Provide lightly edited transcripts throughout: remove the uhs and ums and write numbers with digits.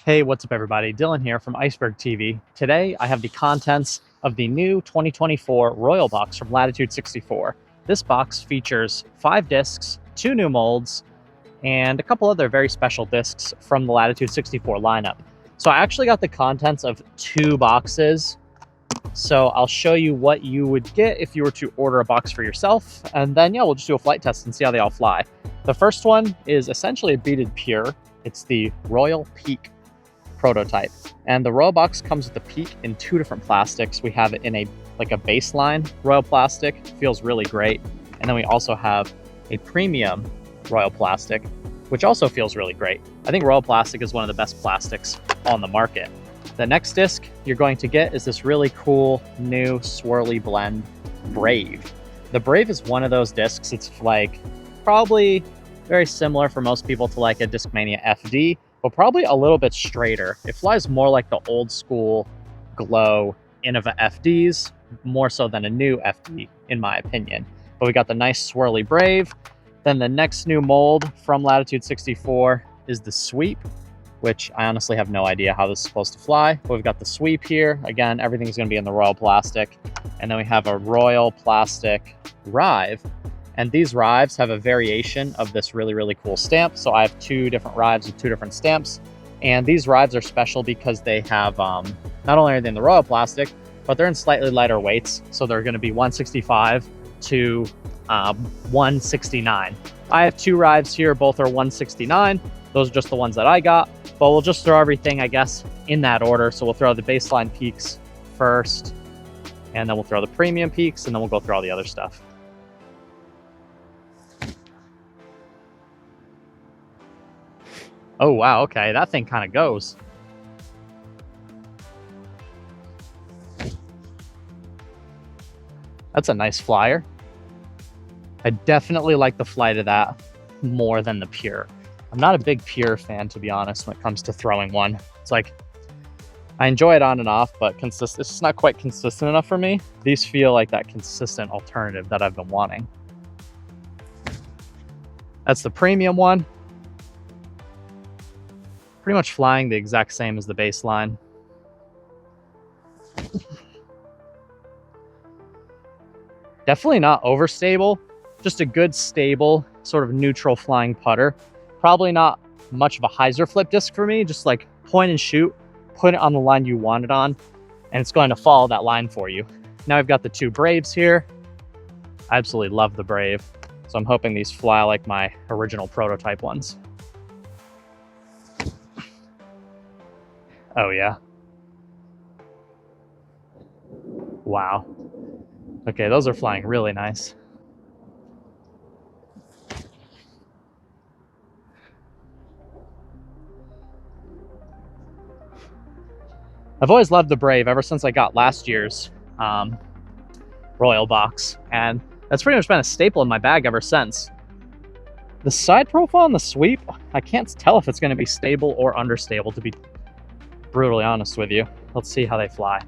Hey, what's up everybody? Dylan here from Iceberg TV. Today I have the contents of the new 2024 Royal Box from Latitude 64. This box features 5 discs, 2 new molds, and a couple other very special discs from the Latitude 64 lineup. So I actually got the contents of 2 boxes. So I'll show you what you would get if you were to order a box for yourself, and then we'll just do a flight test and see how they all fly. The first one is essentially a beaded pure. It's the Royal Peak prototype, and the Royal box comes with the Peak in 2 different plastics. We have it in a baseline Royal plastic, feels really great, and then we also have a premium Royal plastic, which also feels really great. I think Royal plastic is one of the best plastics on the market. The next disc you're going to get is this really cool new swirly blend Brave. The Brave is one of those discs, it's probably very similar for most people to a Discmania FD, but probably a little bit straighter. It flies more like the old school Glow Innova FDs, more so than a new FD, in my opinion. But we got the nice swirly Brave. Then the next new mold from Latitude 64 is the Sweep, which I honestly have no idea how this is supposed to fly. But we've got the Sweep here. Again, everything's gonna be in the Royal plastic. And then we have a Royal plastic Rive. And these Rives have a variation of this really, really cool stamp. So I have 2 different Rives with 2 different stamps. And these Rives are special because they have, not only are they in the Royal plastic, but they're in slightly lighter weights. So they're gonna be 165 to 169. I have 2 Rives here, both are 169. Those are just the ones that I got, but we'll just throw everything, I guess, in that order. So we'll throw the baseline peaks first, and then we'll throw the premium peaks, and then we'll go through all the other stuff. Oh, wow, okay, that thing kind of goes. That's a nice flyer. I definitely like the flight of that more than the Pure. I'm not a big Pure fan, to be honest, when it comes to throwing one. It's I enjoy it on and off, but it's just not quite consistent enough for me. These feel like that consistent alternative that I've been wanting. That's the premium one. Pretty much flying the exact same as the baseline. Definitely not overstable, just a good stable sort of neutral flying putter. Probably not much of a hyzer flip disc for me, just point and shoot, put it on the line you want it on, and it's going to follow that line for you. Now I've got the 2 Braves here. I absolutely love the Brave, so I'm hoping these fly like my original prototype ones. Oh yeah. Wow. Okay, those are flying really nice. I've always loved the Brave ever since I got last year's Royal box, and that's pretty much been a staple in my bag ever since. The side profile on the Sweep, I can't tell if it's going to be stable or understable, to be brutally honest with you. Let's see how they fly.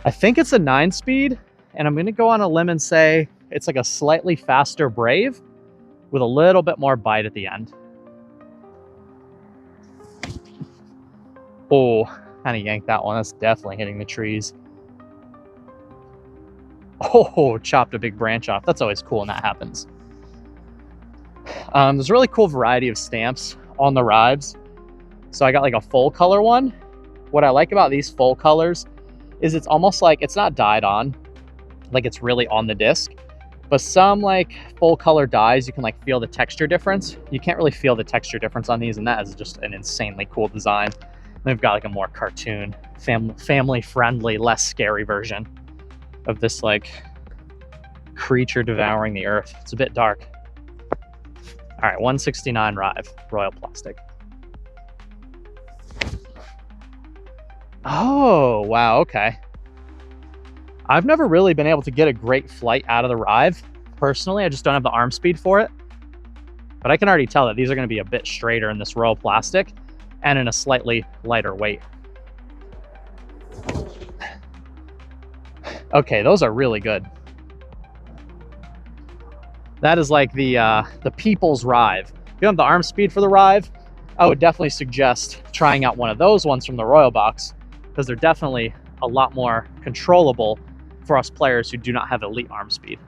I think it's a 9-speed, and I'm going to go on a limb and say it's a slightly faster Brave with a little bit more bite at the end. Oh, kind of yanked that one. That's definitely hitting the trees. Oh, chopped a big branch off. That's always cool when that happens. There's a really cool variety of stamps on the Rives. So I got a full color one. What I like about these full colors is it's almost it's not dyed on, it's really on the disc. But some full color dyes, you can feel the texture difference. You can't really feel the texture difference on these, and that is just an insanely cool design. And we've got a more cartoon, family friendly, less scary version of this creature devouring the earth. It's a bit dark. All right, 169 Rive, Royal plastic. Oh, wow, okay. I've never really been able to get a great flight out of the Rive. Personally, I just don't have the arm speed for it. But I can already tell that these are going to be a bit straighter in this Royal plastic and in a slightly lighter weight. Okay, those are really good. That is like the people's Rive. If you have the arm speed for the Rive, I would definitely suggest trying out one of those ones from the Royal Box, because they're definitely a lot more controllable for us players who do not have elite arm speed.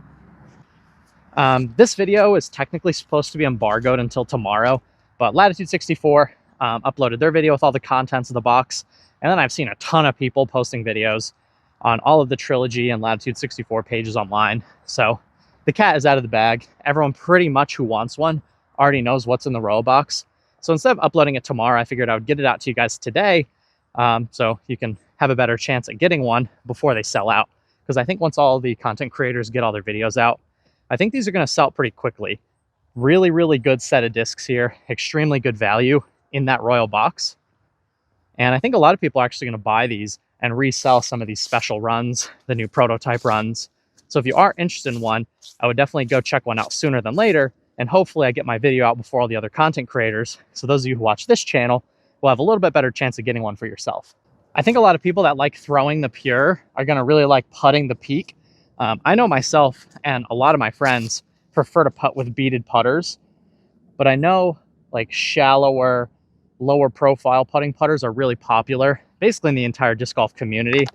This video is technically supposed to be embargoed until tomorrow, but Latitude 64 uploaded their video with all the contents of the box, and then I've seen a ton of people posting videos on all of the Trilogy and Latitude 64 pages online. So the cat is out of the bag. Everyone pretty much who wants one already knows what's in the Royal Box. So instead of uploading it tomorrow, I figured I would get it out to you guys today, so you can have a better chance at getting one before they sell out. Because I think once all the content creators get all their videos out, I think these are going to sell pretty quickly. Really, really good set of discs here. Extremely good value in that Royal Box. And I think a lot of people are actually going to buy these and resell some of these special runs, the new prototype runs. So if you are interested in one, I would definitely go check one out sooner than later. And hopefully I get my video out before all the other content creators. So those of you who watch this channel will have a little bit better chance of getting one for yourself. I think a lot of people that like throwing the pure are going to really like putting the peak. I know myself and a lot of my friends prefer to putt with beaded putters, but I know like shallower, lower profile putting putters are really popular, basically in the entire disc golf community.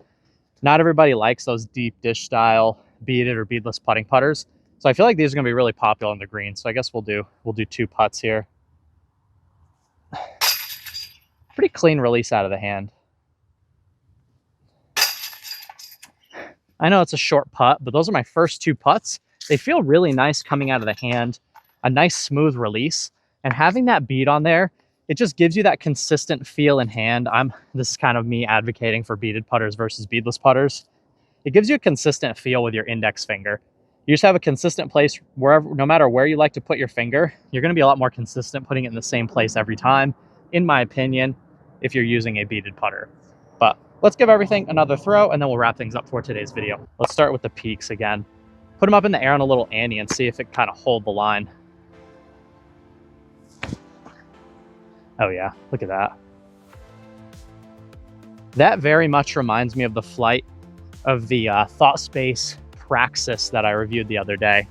Not everybody likes those deep dish style beaded or beadless putting putters. So I feel like these are going to be really popular on the green. So I guess we'll do 2 putts here. Pretty clean release out of the hand. I know it's a short putt, but those are my first 2 putts. They feel really nice coming out of the hand, a nice smooth release. And having that bead on there, it just gives you that consistent feel in hand. This is kind of me advocating for beaded putters versus beadless putters. It gives you a consistent feel with your index finger. You just have a consistent place wherever, no matter where you like to put your finger, you're going to be a lot more consistent putting it in the same place every time, in my opinion, if you're using a beaded putter. But let's give everything another throw, and then we'll wrap things up for today's video. Let's start with the peaks again. Put them up in the air on a little Annie and see if it kind of hold the line. Oh yeah, look at that. That very much reminds me of the flight of the Thought Space Praxis that I reviewed the other day.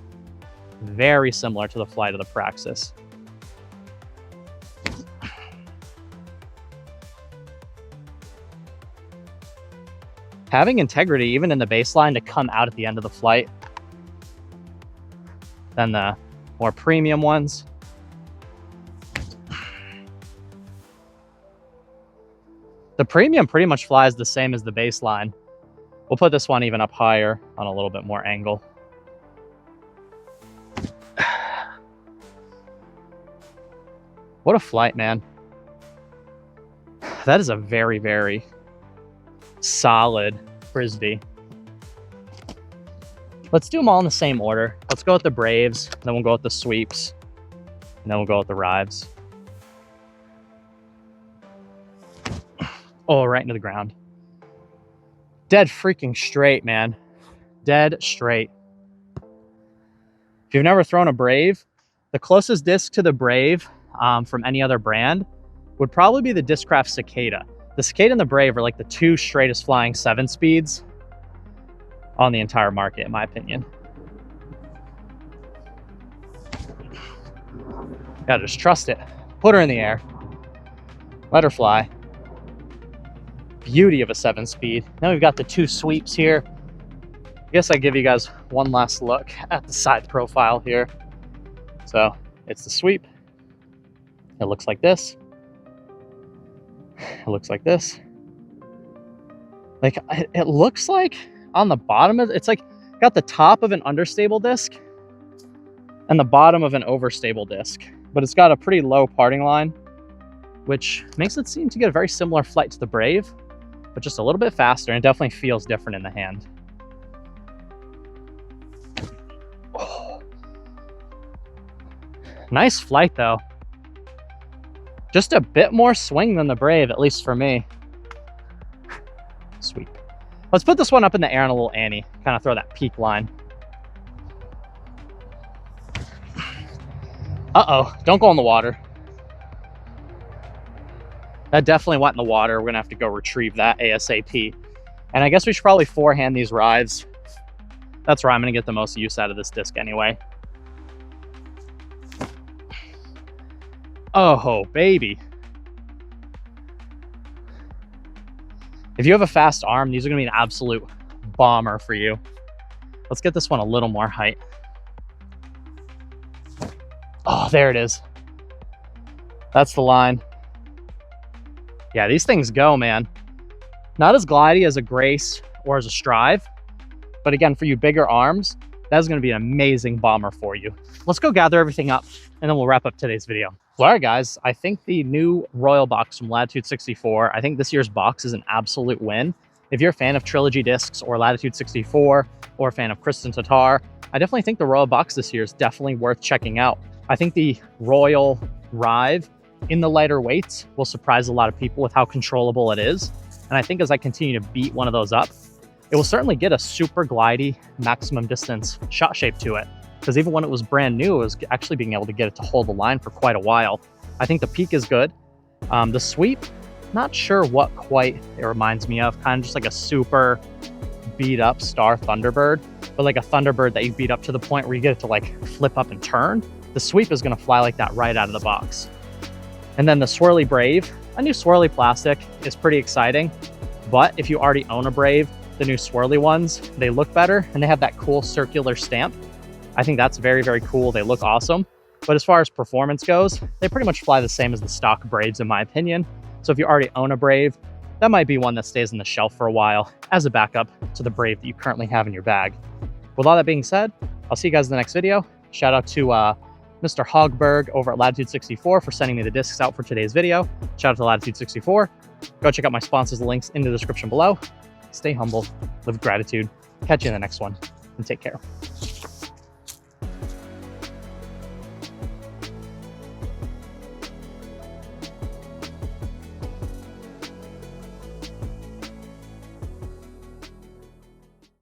Very similar to the flight of the Praxis. Having integrity even in the baseline to come out at the end of the flight than the more premium ones. The premium pretty much flies the same as the baseline. We'll put this one even up higher on a little bit more angle. What a flight, man. That is a very, very solid Frisbee. Let's do them all in the same order. Let's go with the Braves, then we'll go with the Sweeps, and then we'll go with the Rives. Oh, right into the ground. Dead freaking straight, man. Dead straight. If you've never thrown a Brave, the closest disc to the Brave from any other brand would probably be the Discraft Cicada. The Cicada and the Brave are like the 2 straightest flying 7 speeds on the entire market, in my opinion. Gotta just trust it. Put her in the air. Let her fly. Beauty of a 7-speed. Now we've got the 2 sweeps here. I guess I give you guys one last look at the side profile here. So it's the sweep. It looks like this. It looks like this. Like it looks like on the bottom of it's like got the top of an understable disc and the bottom of an overstable disc, but it's got a pretty low parting line, which makes it seem to get a very similar flight to the Brave, but just a little bit faster, and it definitely feels different in the hand. Oh. Nice flight though. Just a bit more swing than the Brave, at least for me. Sweet. Let's put this one up in the air on a little Annie. Kind of throw that peak line. Uh-oh, don't go in the water. That definitely went in the water. We're gonna have to go retrieve that ASAP. And I guess we should probably forehand these Rives. That's where I'm gonna get the most use out of this disc anyway. Oh, baby. If you have a fast arm, these are gonna be an absolute bomber for you. Let's get this one a little more height. Oh, there it is. That's the line. Yeah, these things go, man. Not as glidey as a Grace or as a Strive, but again, for you bigger arms, that's gonna be an amazing bomber for you. Let's go gather everything up and then we'll wrap up today's video. Well, all right, guys, I think the new Royal box from Latitude 64, I think this year's box is an absolute win. If you're a fan of Trilogy discs or Latitude 64 or a fan of Kristen Tatar, I definitely think the Royal box this year is definitely worth checking out. I think the Royal Rive in the lighter weights will surprise a lot of people with how controllable it is. And I think as I continue to beat one of those up, it will certainly get a super glidey maximum distance shot shape to it. Because even when it was brand new, it was actually being able to get it to hold the line for quite a while. I think the peak is good. The sweep, not sure what quite it reminds me of. Kind of just like a super beat up Star Thunderbird, but like a Thunderbird that you beat up to the point where you get it to like flip up and turn. The sweep is gonna fly like that right out of the box. And then the Swirly Brave, a new swirly plastic is pretty exciting. But if you already own a Brave, the new swirly ones, they look better and they have that cool circular stamp. I think that's very, very cool. They look awesome. But as far as performance goes, they pretty much fly the same as the stock Braves in my opinion. So if you already own a Brave, that might be one that stays on the shelf for a while as a backup to the Brave that you currently have in your bag. With all that being said, I'll see you guys in the next video. Shout out to Mr. Hogberg over at Latitude 64 for sending me the discs out for today's video. Shout out to Latitude 64. Go check out my sponsors, the links in the description below. Stay humble, live with gratitude. Catch you in the next one, and take care.